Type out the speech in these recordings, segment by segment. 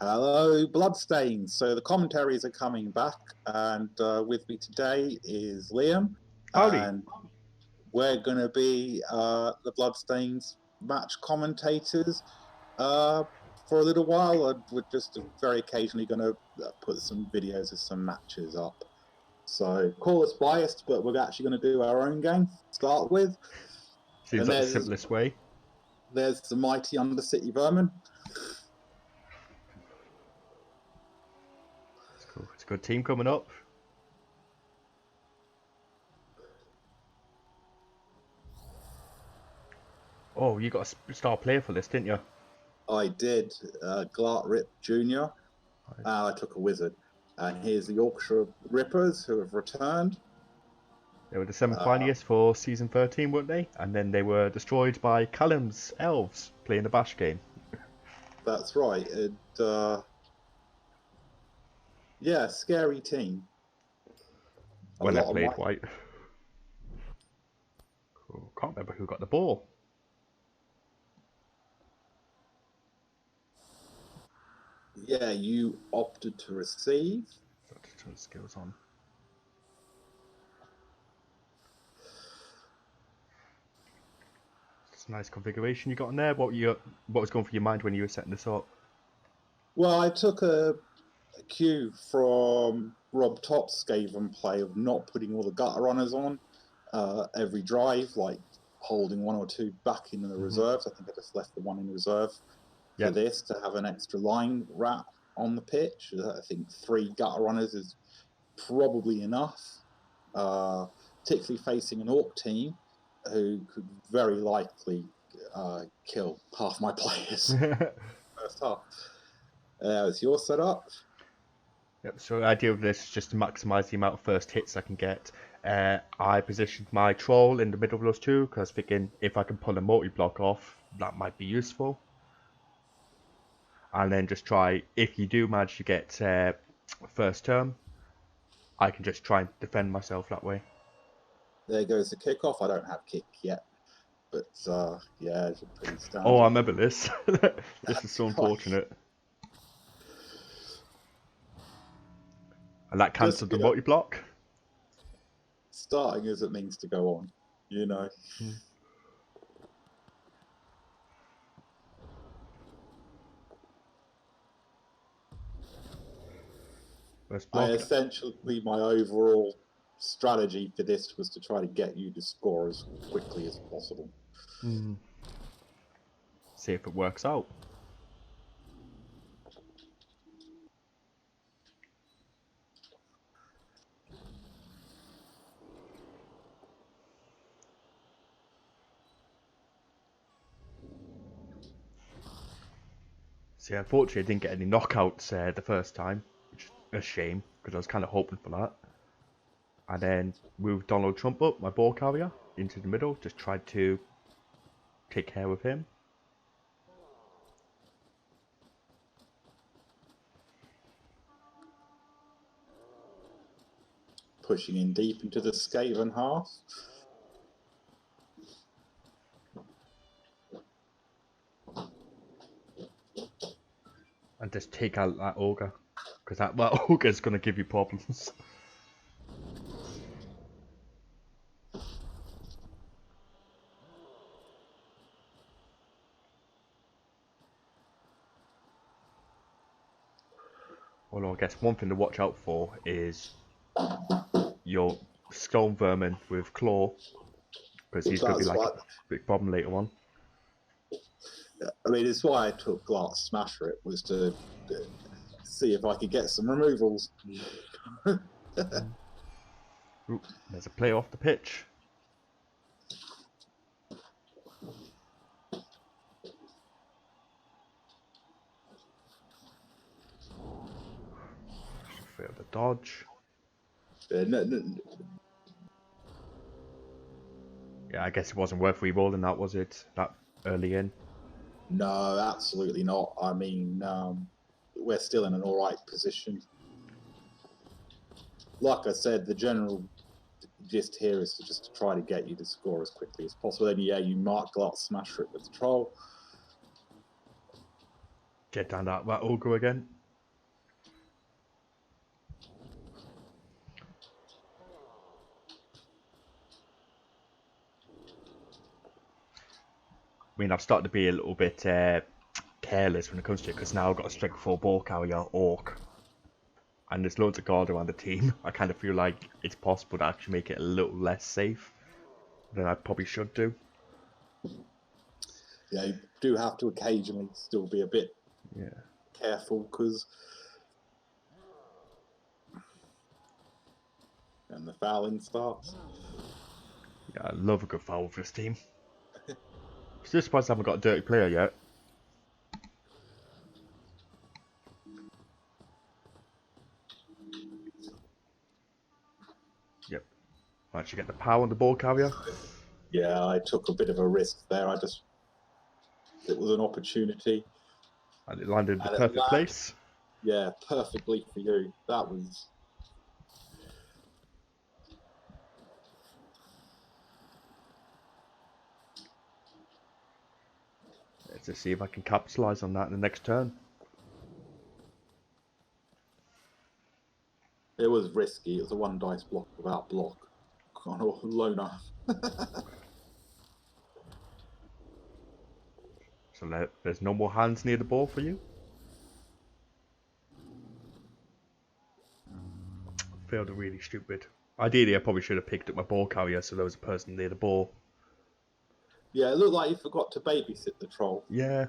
Hello, Bloodstains. So the commentaries are coming back, and with me today is Liam, Howdy. and we're going to be the Bloodstains match commentators for a little while. And we're just very occasionally going to put some videos of some matches up. So call us biased, but we're actually going to do our own game to start with. Seems like the simplest way. There's the mighty Undercity Vermin. It's cool. It's a good team coming up. Oh, you got a star player for this, didn't you? I did. Glart Rip Jr. I took a wizard. And here's the Orcshire Rippers who have returned. They were the semi-finalists for season 13, weren't they? And then they were destroyed by Callum's Elves playing the Bash game. That's right. Yeah, scary team. When I played white. Cool. Can't remember who got the ball. Yeah, you opted to receive. Turn skills on. It's a nice configuration you got in there. What was going through your mind when you were setting this up? Well, I took a cue from Rob Topp's Skaven play of not putting all the gutter runners on every drive, like holding one or two back in the reserves. I think I just left the one in reserve for this to have an extra line rat on the pitch. I think 3 gutter runners is probably enough, particularly facing an Orc team who could very likely kill half my players first half. Is your setup? Yep, so the idea of this is just to maximise the amount of first hits I can get. I positioned my troll in the middle of those two because I was thinking if I can pull a multi-block off, that might be useful. And then just try, if you do manage to get first turn, I can just try and defend myself that way. There goes the kickoff. I don't have kick yet, but yeah, it's a pretty standard. Oh, I remember this. This is so unfortunate. And that cancelled the multi-block. Starting as it means to go on, you know. Essentially, my overall strategy for this was to try to get you to score as quickly as possible. See if it works out. See, unfortunately, I didn't get any knockouts the first time, which is a shame, because I was kind of hoping for that. And then moved Donald Trump up, my ball carrier, into the middle, just tried to take care of him. Pushing in deep into the Skaven half. And just take out that ogre, because that ogre is going to give you problems. Although I guess one thing to watch out for is your Stone Vermin with Claw, because he's going to be like a big problem later on. I mean, it's why I took Glass Smasher. It was to see if I could get some removals. Ooh, there's a player off the pitch. Fail the dodge. Yeah, I guess it wasn't worth re-rolling that, was it? That early in? No, absolutely not. I mean, we're still in an alright position. Like I said, the general gist here is to just try to get you to score as quickly as possible. Then, yeah, you mark Glass Smasher it with the troll. Get down that ogre again. I mean, I've started to be a little bit careless when it comes to it, because now I've got a strength 4 ball carrier, Orc, and there's loads of guard around the team. I kind of feel like it's possible to actually make it a little less safe than I probably should do. Yeah, you do have to occasionally still be a bit careful, because and the fouling starts. Yeah, I love a good foul for this team. Still surprised I haven't got a dirty player yet. Yep. Managed to get the power on the ball carrier. Yeah, I took a bit of a risk there. It was an opportunity. And it landed in the perfect place. Yeah, perfectly for you. That was... Let's see if I can capitalise on that in the next turn. It was risky. It was a 1 dice block without block. Kind of loner. So there's no more hands near the ball for you. Failed really stupid. Ideally, I probably should have picked up my ball carrier so there was a person near the ball. Yeah, it looked like you forgot to babysit the troll. Yeah.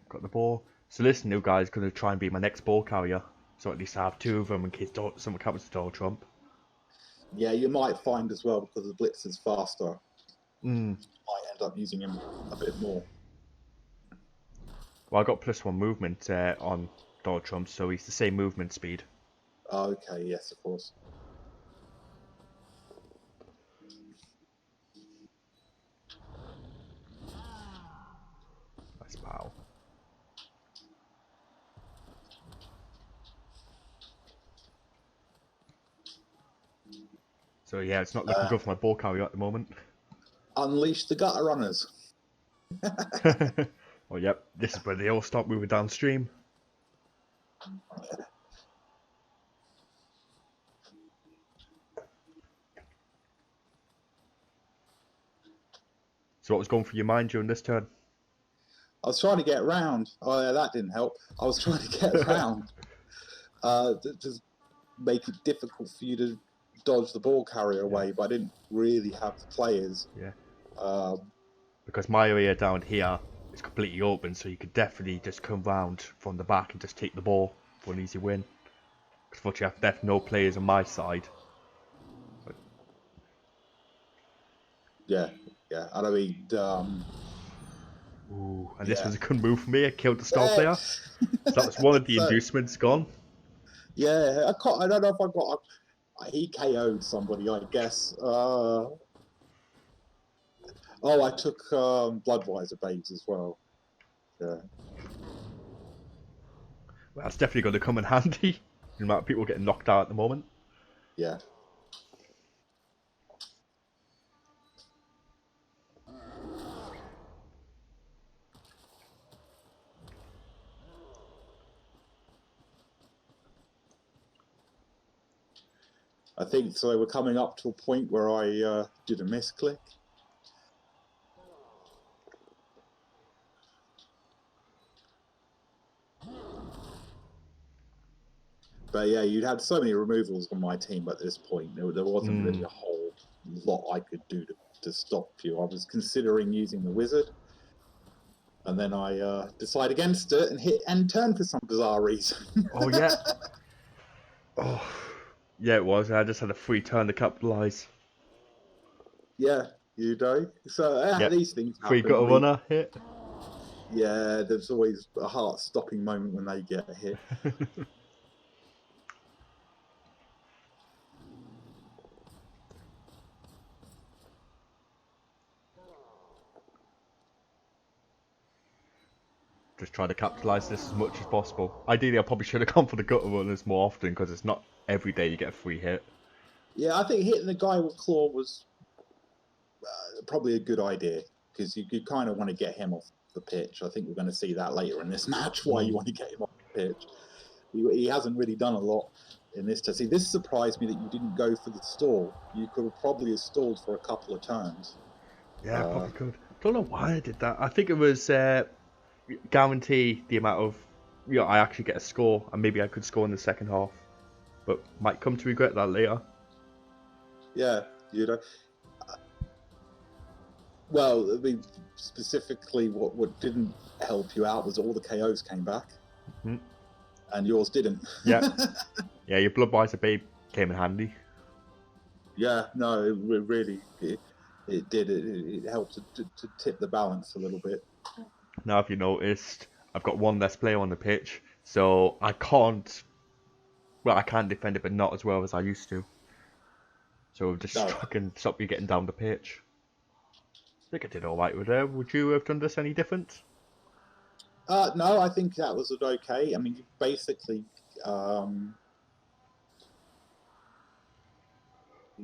Got the ball. So this new guy is going to try and be my next ball carrier. So at least I have 2 of them in case someone comes to Donald Trump. Yeah, you might find as well, because the blitz is faster. Mm. Might end up using him a bit more. Well, I got +1 movement on Donald Trump, so he's the same movement speed. Okay, yes, of course. Nice pow. So yeah, it's not looking good for my ball carrier at the moment. Unleash the gutter runners. Oh, yep, this is where they all start moving downstream. So what was going through your mind during this turn? I was trying to get round. Oh, yeah, that didn't help. I was trying to get round. Just make it difficult for you to dodge the ball carrier away, but I didn't really have the players. Yeah. Because my area down here is completely open, so you could definitely just come round from the back and just take the ball for an easy win. Because fortunately, I've left no players on my side. But... Yeah. And I mean, ooh, and this was a good move for me. I killed the star player. So that was one of the inducements gone. Yeah, I don't know if I got. He KO'd somebody, I guess. Oh, I took Bloodwiser babes as well. Yeah. Well, that's definitely going to come in handy. The amount of people getting knocked out at the moment. Yeah. I think so. We're coming up to a point where I did a misclick. But yeah, you'd had so many removals on my team at this point. There wasn't really a whole lot I could do to stop you. I was considering using the wizard, and then I decided against it and hit end turn for some bizarre reason. Oh yeah. Oh yeah, it was. I just had a free turn to capitalise. Yeah, you know. So these things happen. Free got a runner hit. Yeah, there's always a heart-stopping moment when they get hit. just try to capitalise this as much as possible. Ideally, I probably should have gone for the gutter runners more often because it's not every day you get a free hit. Yeah, I think hitting the guy with claw was probably a good idea because you kind of want to get him off the pitch. I think we're going to see that later in this match why you want to get him off the pitch. He hasn't really done a lot in this. To see, this surprised me that you didn't go for the stall. You could have probably stalled for a couple of turns. Yeah, I probably could. Don't know why I did that. I think it was guarantee the amount of I actually get a score, and maybe I could score in the second half, but might come to regret that later. Yeah, well, I mean, specifically, what didn't help you out was all the KOs came back, and yours didn't. Yeah, yeah, your Bloodweiser Babe came in handy. Yeah, no, it really it did. It helped to tip the balance a little bit. Now, if you noticed, I've got one less player on the pitch, so I can't. Well, I can defend it, but not as well as I used to. So just struck and stop you getting down the pitch. I think I did all right with it. Would you have done this any different? No, I think that was okay. I mean, you basically,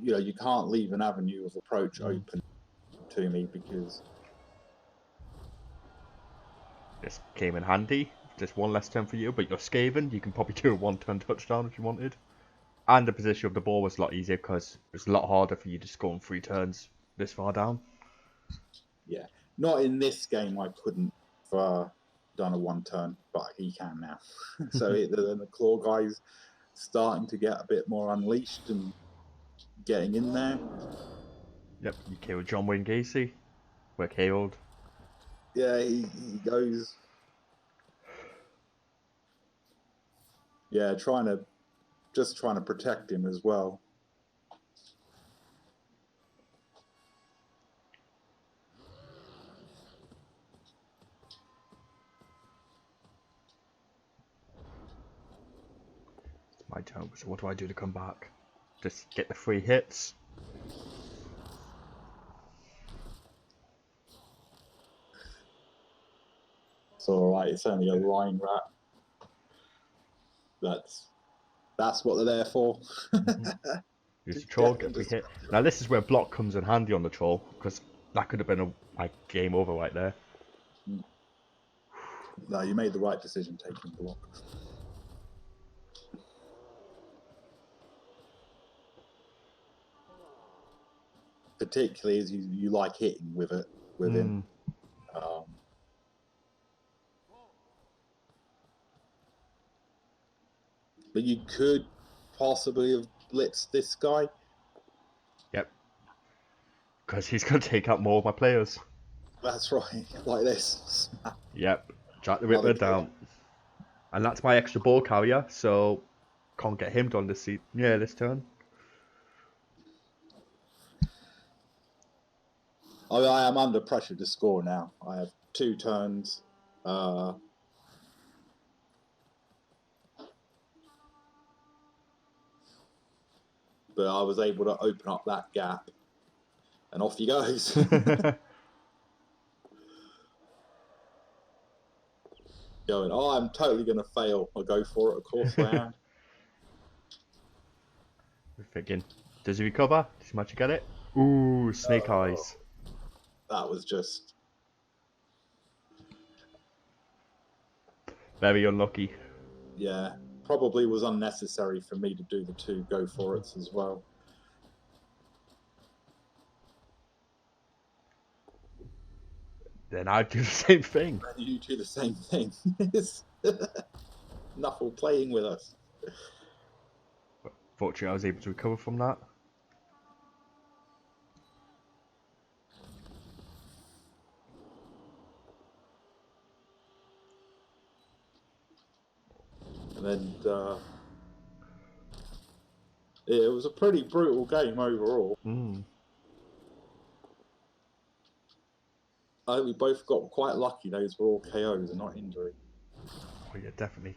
you can't leave an avenue of approach open to me because this came in handy. Just one less turn for you, but you're Skaven. You can probably do a one-turn touchdown if you wanted. And the position of the ball was a lot easier because it was a lot harder for you to score in 3 turns this far down. Yeah, not in this game. I couldn't have done a one-turn, but he can now. So the claw guy's starting to get a bit more unleashed and getting in there. Yep, you killed John Wayne Gacy. We're KO'd. Yeah, he goes. Yeah, trying to protect him as well. It's my turn, so what do I do to come back? Just get the 3 hits. It's all right. It's only a line rat. That's what they're there for. Use the troll, get 3 hit. Now this is where block comes in handy on the troll, because that could have been a game over right there. No, you made the right decision taking block. Particularly as you like hitting with him. But you could possibly have blitzed this guy. Yep. Because he's going to take out more of my players. That's right, like this. Yep. Jack the Ripper down. And that's my extra ball carrier, so can't get him done this turn. I am under pressure to score now. I have 2 turns. But I was able to open up that gap. And off he goes. Going, I'm totally going to fail. I'll go for it, of course I am. We're thinking, does he recover? Does he manage to get it? Ooh, snake eyes. That was just... very unlucky. Yeah, probably was unnecessary for me to do the 2 go for it's as well. Then I'd do the same thing. And you do the same thing. Nuffle playing with us. Fortunately, I was able to recover from that. And then it was a pretty brutal game overall. I think we both got quite lucky. Those were all KOs and not injury. Oh yeah, definitely.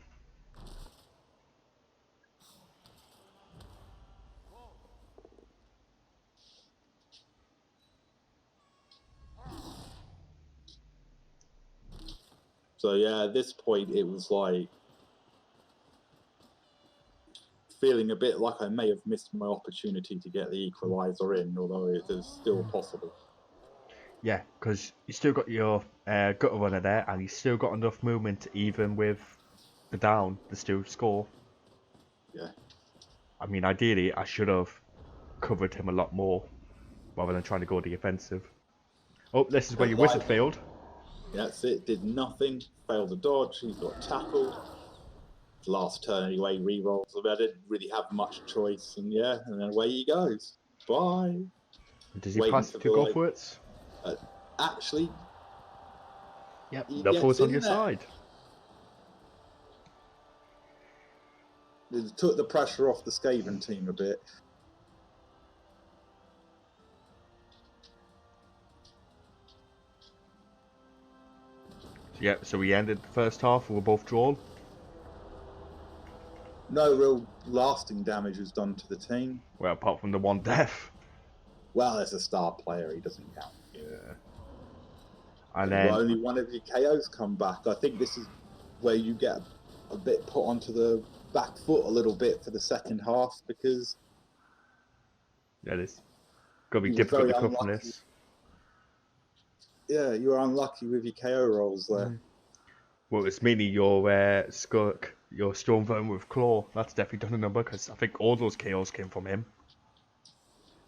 So yeah, at this point it was like feeling a bit like I may have missed my opportunity to get the equaliser in, although it is still possible. Yeah, because you still got your gutter runner there, and you still got enough movement even with the down to still score. Yeah. I mean, ideally, I should have covered him a lot more rather than trying to go the offensive. Oh, this is where your wizard failed. That's it. Did nothing. Failed the dodge. He's got tackled. Last turn anyway. Rerolls. I didn't really have much choice, and yeah, and then away he goes. Bye. Does he pass to go for it? Actually, Yep, he Nuffle's gets on in your there. side. It took the pressure off the Skaven team a bit. Yep, so we ended the first half and we're both drawn. No real lasting damage was done to the team. Well, apart from the one death. Well, as a star player, he doesn't count. Yeah. And then only one of your KOs come back. I think this is where you get a bit put onto the back foot a little bit for the second half, because yeah, this gonna be difficult to cover from this. Yeah, you were unlucky with your KO rolls there. Well, it's mainly your Skirk, your Storm Vermin with Claw. That's definitely done a number, because I think all those KOs came from him.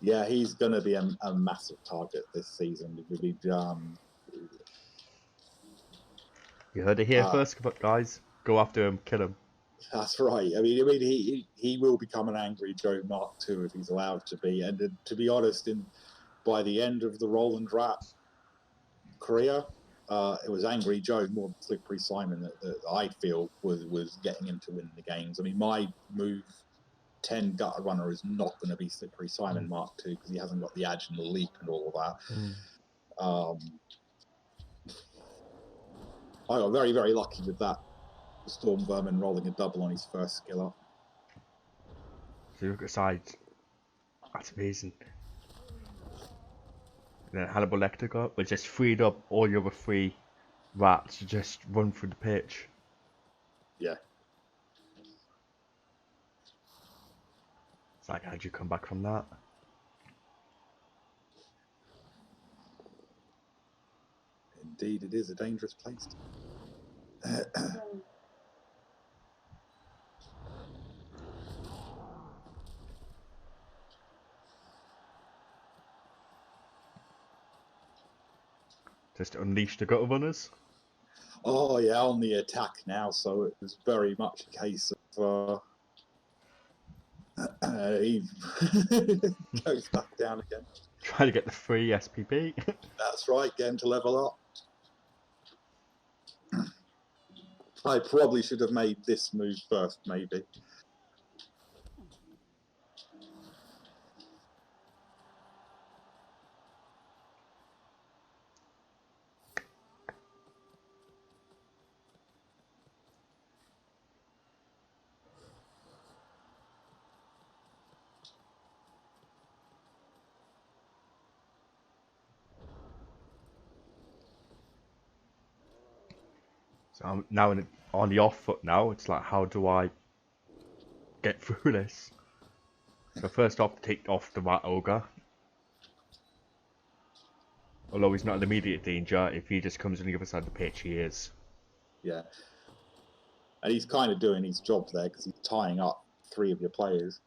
Yeah, he's going to be a massive target this season. You heard it here first, guys. Go after him, kill him. That's right. I mean, he will become an Angry Joe Mark II if he's allowed to be. And to be honest, by the end of the Roland Rat career, it was Angry Joe more than Slippery Simon that I feel was getting him to win the games. I mean, my move 10 gutter runner is not going to be Slippery Simon Mark II, because he hasn't got the edge and the leap and all of that. I got very, very lucky with that. Storm Vermin rolling a double on his first skill up. So you look at sides. That's amazing. And then Hannibal Lecter got, but just freed up all your other 3 rats to just run through the pitch. Yeah. It's like, how'd you come back from that? Indeed, it is a dangerous place. Just unleash the gutter runners. Oh yeah, on the attack now, so it was very much a case of he goes back down again. Trying to get the free SPP. That's right, getting to level up. I probably should have made this move first, maybe. So I'm now on the off foot now. It's like, how do I get through this? So first off, take off the Rat Ogre. Although he's not an immediate danger, if he just comes on the other side of the pitch, he is. Yeah. And he's kind of doing his job there, because he's tying up 3 of your players.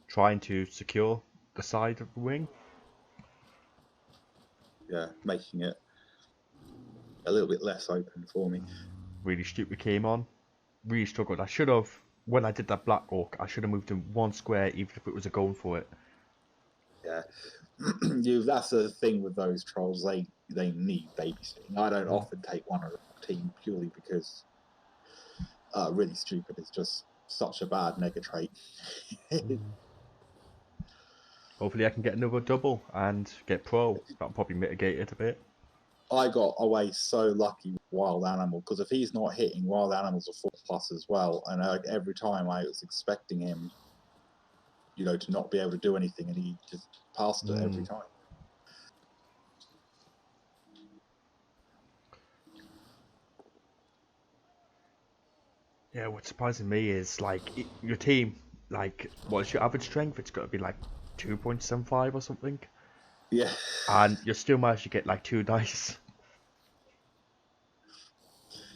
Trying to secure the side of the wing. Yeah, making it a little bit less open for me. Really stupid came on. Really struggled. I should have, when I did that Black Orc, I should have moved him 1 square, even if it was a going for it. Yeah. That's the thing with those trolls. They need babysitting. I don't often take one of the team purely because really stupid is just such a bad nega trait. Hopefully I can get another double and get pro. That'll probably mitigate it a bit. I got away so lucky with wild animal, because if he's not hitting, wild animals are 4+ as well, and every time I was expecting him, to not be able to do anything, and he just passed it every time. Yeah, what's surprising me is your team. What's your average strength? It's got to be like 2.75 or something. Yeah. And you still managed to get like 2 dice.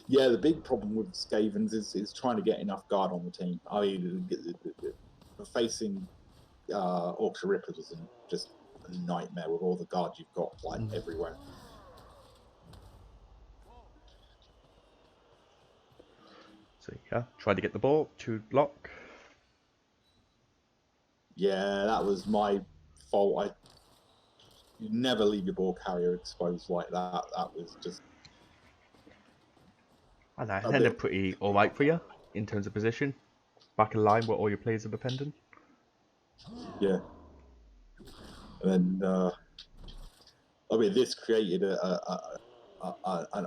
Yeah, the big problem with Skavens is trying to get enough guard on the team. I mean, facing Orcshire Rippers was just a nightmare with all the guard you've got everywhere. So yeah, try to get the ball to block. Yeah, that was my fault. You never leave your ball carrier exposed like that. That was just. And that ended pretty alright for you in terms of position. Back in line where all your players are dependent. Yeah. And then, I mean, this created an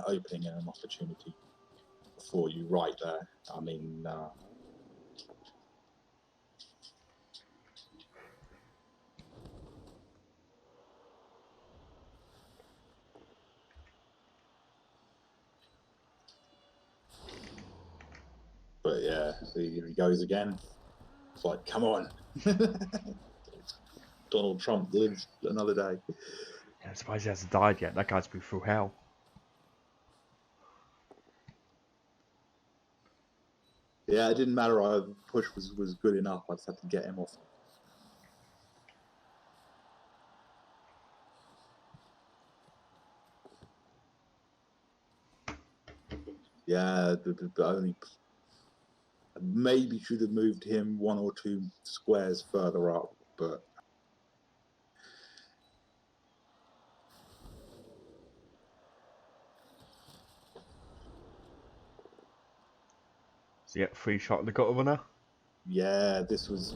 opening and an opportunity for you right there. I mean, but yeah, here he goes again. It's like, come on. Donald Trump lives another day. Yeah, I'm surprised he hasn't died yet. That guy's been through hell. Yeah, it didn't matter. The push was good enough. I just had to get him off. Yeah, the only maybe should have moved him 1 or 2 squares further up, but So yeah, free shot in the gutter runner. yeah, this was.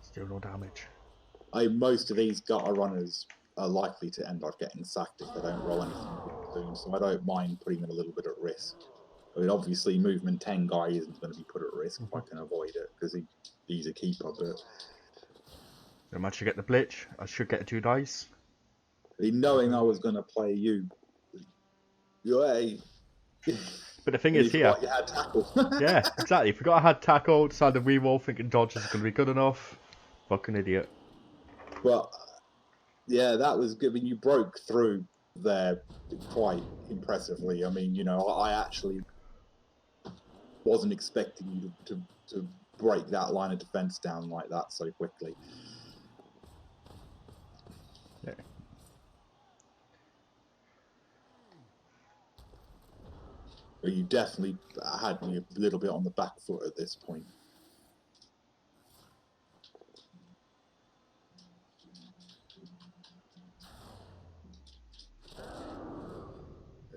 Still no damage. Most of these gutter runners are likely to end up getting sacked if they don't roll anything soon, so I don't mind putting them a little bit at risk. I mean, obviously, movement 10 guy isn't going to be put at risk if I can avoid it, because he's a keeper, but. I managed to get the blitz. I should get 2 dice. Knowing I was going to play you, hey. But the thing is here. You had tackle. Yeah, exactly. Forgot I had tackle, decided to reroll thinking dodge is going to be good enough. Fucking idiot. But yeah, that was good. I mean, you broke through there quite impressively. I mean, I actually wasn't expecting you to break that line of defense down like that so quickly. Yeah. But you definitely had me a little bit on the back foot at this point.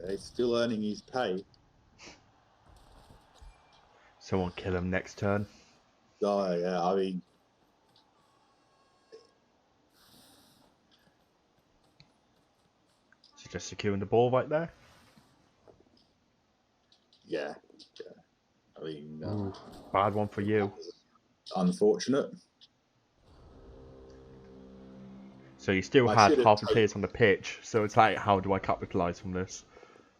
He's still earning his pay. Someone kill him next turn. Oh, yeah, I mean... So just securing the ball right there. Yeah. I mean... bad one for you. Unfortunate. So you still had half the players on the pitch, so it's like, how do I capitalise from this?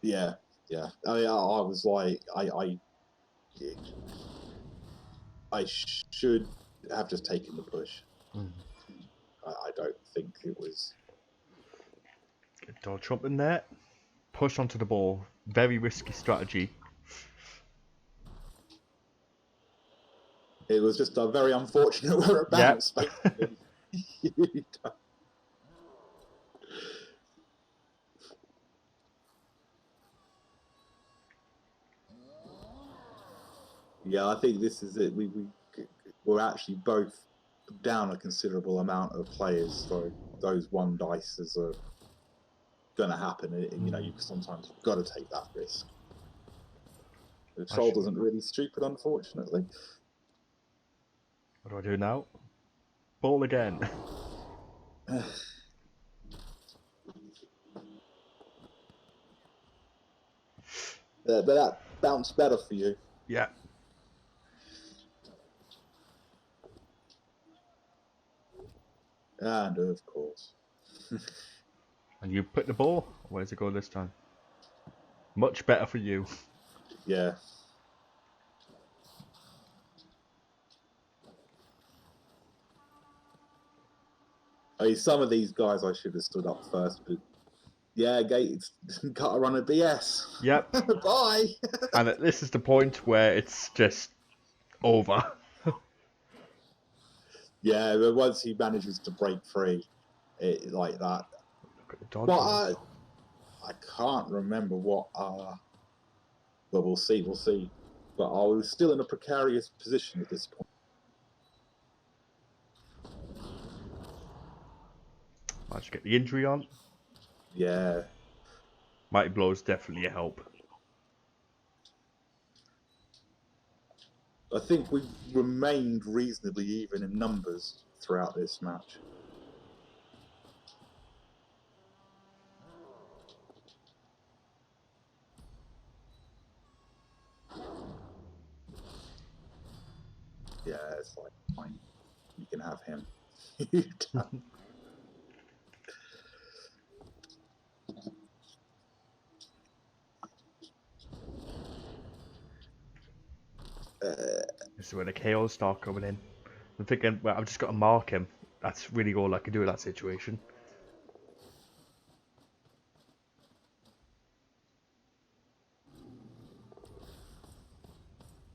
Yeah. I mean, I was like, I should have just taken the push. I don't think it was. Get Donald Trump in there. Push onto the ball. Very risky strategy. It was just a very unfortunate where it bounced. Yep. Yeah, I think this is it. We're actually both down a considerable amount of players, so those 1 dices are going to happen. You sometimes got to take that risk. The troll isn't really stupid, unfortunately. What do I do now? Ball again. But that bounced better for you. Yeah. And of course. And you put the ball. Where's it go this time? Much better for you. Yeah. I mean, some of these guys I should have stood up first, but yeah, Gates got to run a BS. Yep. Bye. And this is the point where it's just over. Yeah, but once he manages to break free, like that. Look at the dodge. But I can't remember what. But we'll see. We'll see. But I was still in a precarious position at this point. Managed to get the injury on. Yeah. Mighty blows definitely a help. I think we've remained reasonably even in numbers throughout this match. Yeah, it's like, fine. You can have him. This is where the KOs start coming in. I'm thinking, well, I've just got to mark him. That's really all I can do in that situation.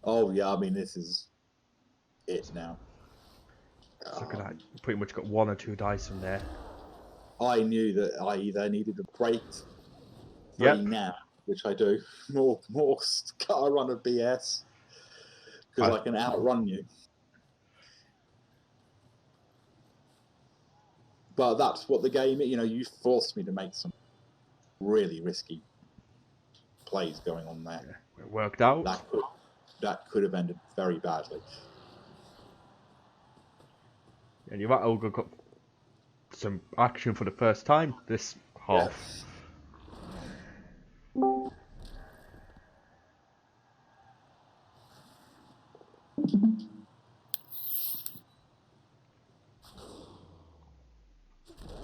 Oh, yeah, I mean, this is it now. Look at that. You pretty much got 1 or 2 dice from there. I knew that I either needed a break free Yep. now, which I do, more gotta run a BS, because I can outrun you. But that's what the game, you forced me to make some really risky plays going on there. Yeah, it worked out. That could have ended very badly. And you've actually got some action for the first time this half.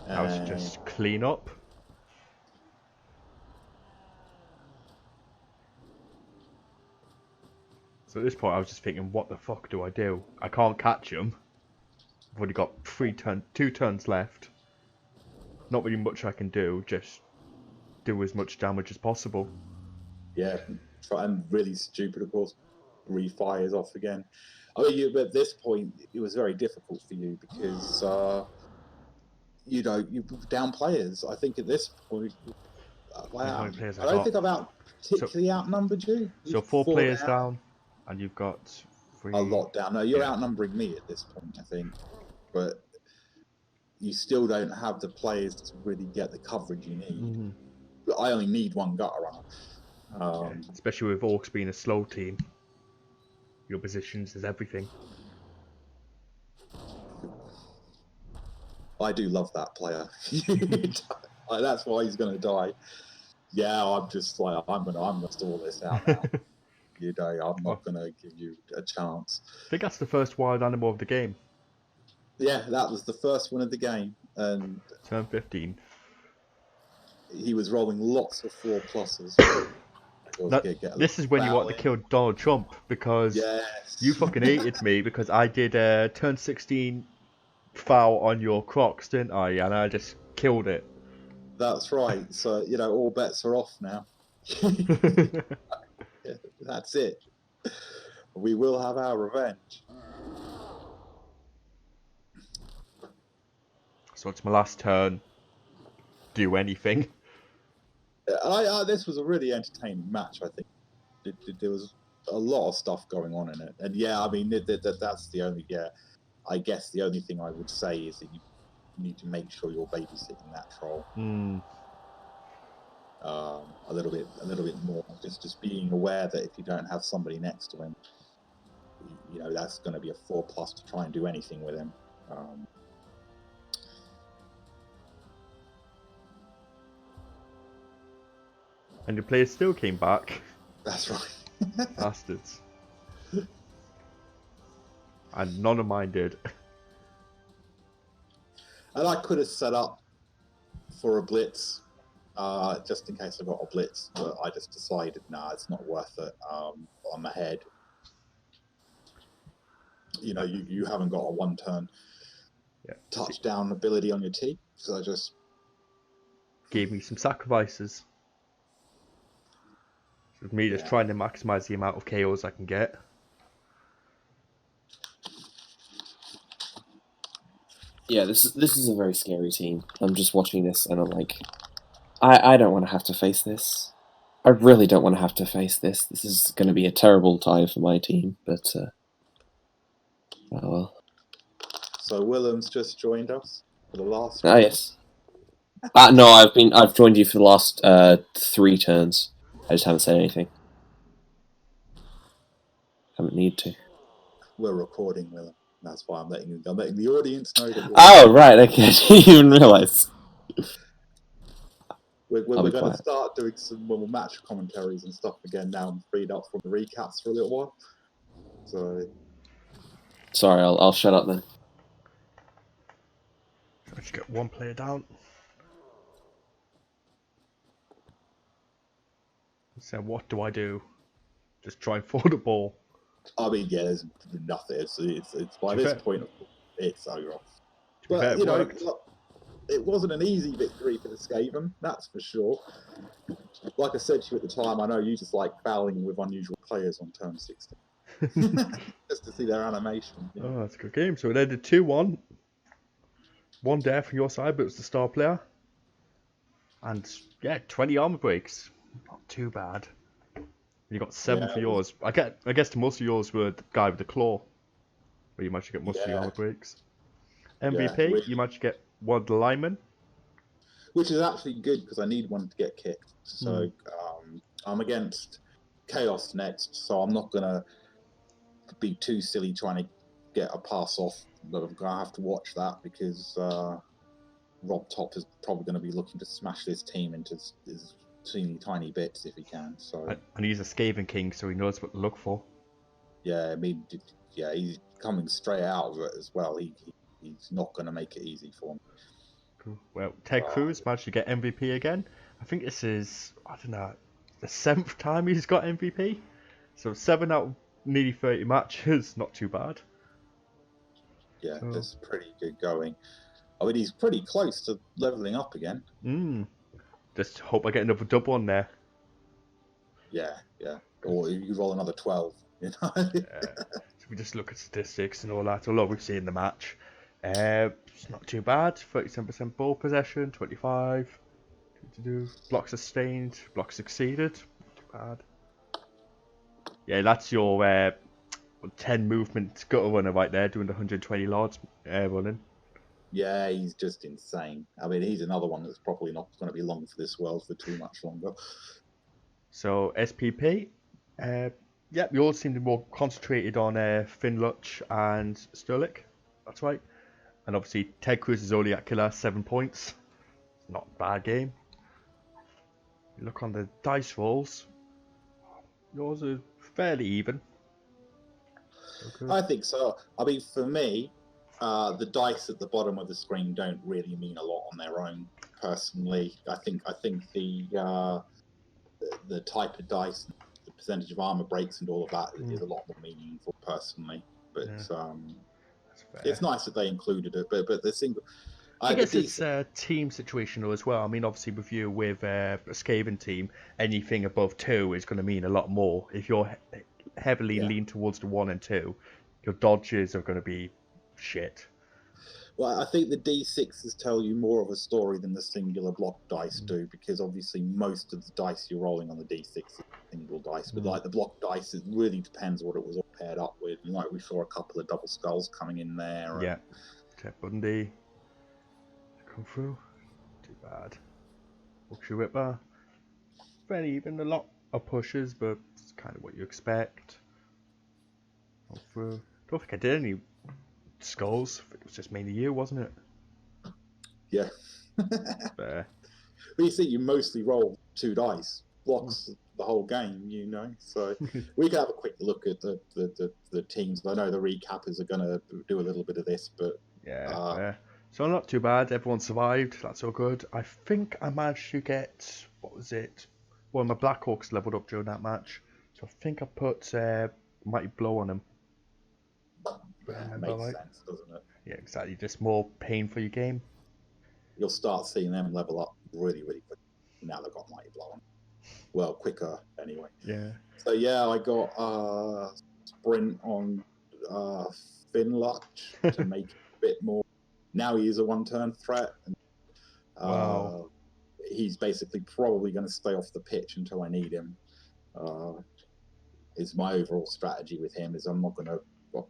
Now it's just clean up. So at this point I was just thinking, what the fuck do I do? I can't catch him. I've only got 2 turns left. Not really much I can do, just do as much damage as possible. Yeah, and really stupid, of course. Refires off again. I mean, at this point, it was very difficult for you because, you down players. I think at this point, How many players I don't think I've particularly outnumbered you. So 4 players down, and you've got 3. A lot down. No, you're outnumbering me at this point, I think. But you still don't have the players to really get the coverage you need. Mm-hmm. But I only need one gutter runner. Especially with Orcs being a slow team. Your positions is everything. I do love that player. That's why he's going to die. Yeah, I'm just like, I'm gonna stall this out now. I'm not going to give you a chance. I think that's the first wild animal of the game. Yeah, that was the first one of the game. And turn 15. He was rolling lots of 4+. This is when you want to kill Donald Trump, because you fucking hated me because I did a turn 16 foul on your Crocs, didn't I? And I just killed it. That's right. So, all bets are off now. That's it. We will have our revenge. So it's my last turn. Do anything. This was a really entertaining match, I think. There was a lot of stuff going on in it. And yeah, I mean, that's the only, I guess the only thing I would say is that you need to make sure you're babysitting that troll. A little bit more. Just being aware that if you don't have somebody next to him, that's going to be a 4+ to try and do anything with him. And the players still came back. That's right. Bastards. And none of mine did. And I could have set up for a blitz, just in case I got a blitz, but I just decided, nah, it's not worth it. I'm ahead. You know, you haven't got a one-turn touchdown ability on your team, so I just gave me some sacrifices. So me just trying to maximise the amount of KOs I can get. Yeah, this is a very scary team. I'm just watching this and I'm like, I don't want to have to face this. I really don't want to have to face this. This is going to be a terrible time for my team, but oh well. So Willem's just joined us for the last. Ah yes. No, I've joined you for the last 3 turns. I just haven't said anything. Haven't need to. We're recording, Willem. That's why I'm letting the audience know that. Oh right, okay. I didn't even realise. We're going to start doing some more match commentaries and stuff again now. I'm freed up from the recaps for a little while. So. Sorry, I'll shut up then. I just get one player down. So what do I do? Just try and throw the ball. I mean, yeah, there's nothing. It's by this point, it's over. But you know, it wasn't an easy victory for the Skaven, that's for sure. Like I said to you at the time, I know you just like fouling with unusual players on turn 60. Just to see their animation. You know? Oh, that's a good game. So it ended 2-1. 1 death from your side, but it was the star player. And yeah, 20 armor breaks. Not too bad. You got 7 for yours. I guess the most of yours were the guy with the claw, where you managed to get most of your armor breaks. MVP, you managed to get one of the linemen. Which is actually good because I need one to get kicked. So I'm against Chaos next, so I'm not going to be too silly trying to get a pass off, but I'm going to have to watch that because Rob Top is probably going to be looking to smash this team into his teeny tiny bits if he can. So and he's a Skaven King, so he knows what to look for. Yeah, I mean, yeah, he's coming straight out of it as well. He's not going to make it easy for him. Cool. Well, Ted Cruz managed to get MVP again. I think this is, I don't know, the 7th time he's got MVP. So 7 out of nearly 30 matches, not too bad. Yeah, that's pretty good going. I mean, he's pretty close to leveling up again. Just hope I get another double on there. Yeah. Or you roll another 12, you know? So we just look at statistics and all that. Although we've seen the match. It's not too bad. 37% ball possession, 25. Block sustained, block succeeded. Not too bad. Yeah, that's your 10 movement gutter runner right there, doing the 120 yards running. Yeah, he's just insane. I mean, he's another one that's probably not going to be long for this world for too much longer. So SPP, we all seem to be more concentrated on Finluch and Sterlich. That's right. And obviously Ted Cruz is only at killer 7 points. Not a bad game. You look on the dice rolls. Yours are fairly even. Okay. I think so. I mean, for me, the dice at the bottom of the screen don't really mean a lot on their own. Personally, I think the type of dice, the percentage of armor breaks, and all of that is a lot more meaningful personally. But it's nice that they included it. But the single. I guess it's a team situational as well. I mean, obviously with you with a Skaven team, anything above 2 is going to mean a lot more. If you're heavily lean towards the 1 and 2, your dodges are going to be shit. Well, I think the D6s tell you more of a story than the singular block dice do, because obviously most of the dice you're rolling on the D6 is single dice, but like the block dice, it really depends what it was all paired up with. Like we saw a couple of double skulls coming in there. Yeah, Ted Bundy come through. Too bad. Orcshire Ripper. Fairly even, a lot of pushes, but it's kind of what you expect. Don't think I did any skulls. It was just mainly you, wasn't it? Yeah. But you see, you mostly roll 2 dice. Blocks, the whole game, So we can have a quick look at the teams. I know the recappers are going to do a little bit of this, but Yeah. So not too bad. Everyone survived. That's all good. I think I managed to get, what was it? One of my Blackhawks leveled up during that match. So I think I put Mighty Blow on him. makes sense, doesn't it? Yeah, exactly. Just more pain for your game. You'll start seeing them level up really, really quick. Now they've got Mighty Blow on. Well, quicker anyway. Yeah. So yeah, I got sprint on Finluch to make it a bit more. Now he is a one-turn threat. And, Wow. He's basically probably going to stay off the pitch until I need him. Is my overall strategy with him is I'm not going to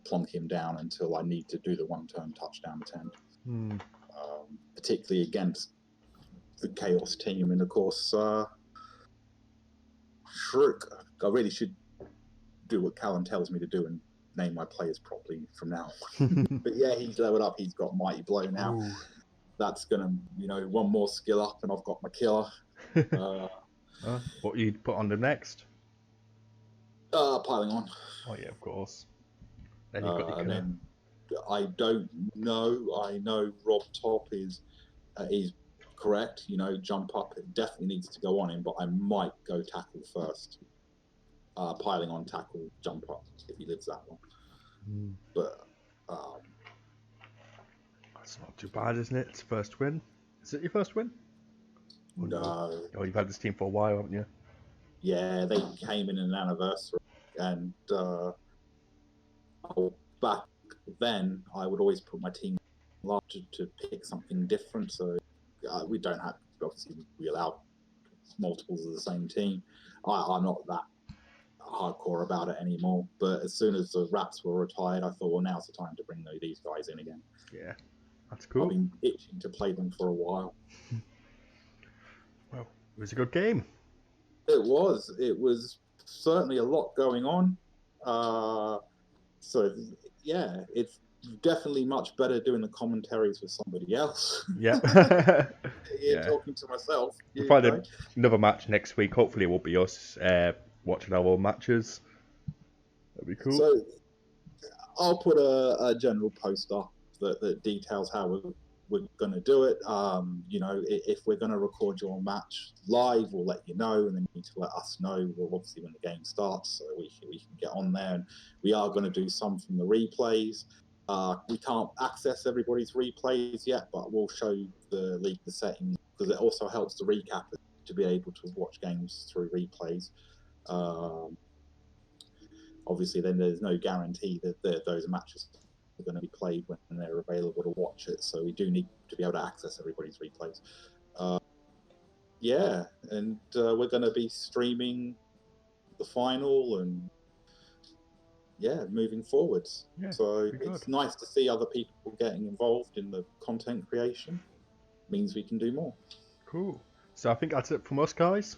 plonk him down until I need to do the one-turn touchdown attempt. Particularly against the Chaos team, and of course Shrook. I really should do what Callum tells me to do and name my players properly from now on. But yeah, he's leveled up. He's got Mighty Blow now. Ooh. That's gonna, one more skill up, and I've got my killer. What you'd put on the next? Piling on. Oh yeah, of course. Then you've got your And killer. then I don't know. I know Rob Top is correct. Jump up. It definitely needs to go on him, but I might go tackle first. Piling on, tackle, jump up if he lives that long. But that's not too bad, isn't it? It's first win. Is it your first win? No. Oh, you've had this team for a while, haven't you? Yeah, they came in an anniversary, and back then I would always put my team larger to pick something different. So we don't have, obviously we allow multiples of the same team. I'm not that hardcore about it anymore. But as soon as the Raps were retired, I thought, well, now's the time to bring these guys in again. Yeah, that's cool. I've been itching to play them for a while. Well, it was a good game. It was certainly a lot going on. So yeah, it's definitely much better doing the commentaries with somebody else. Yeah. Talking to myself. We'll find another match next week. Hopefully it won't be us watching our own matches. That'd be cool. So I'll put a general post up that details how we're going to do it. If we're going to record your match live, we'll let you know, and then you need to let us know. Well, obviously when the game starts, so we can get on there. And we are going to do some from the replays. We can't access everybody's replays yet, but we'll show the league the settings, because it also helps the recappers to be able to watch games through replays. Obviously, then there's no guarantee that those matches are going to be played when they're available to watch it. So we do need to be able to access everybody's replays. And we're going to be streaming the final and moving forwards. So it's nice to see other people getting involved in the content creation. Means we can do more. Cool. So I think that's it from us, guys.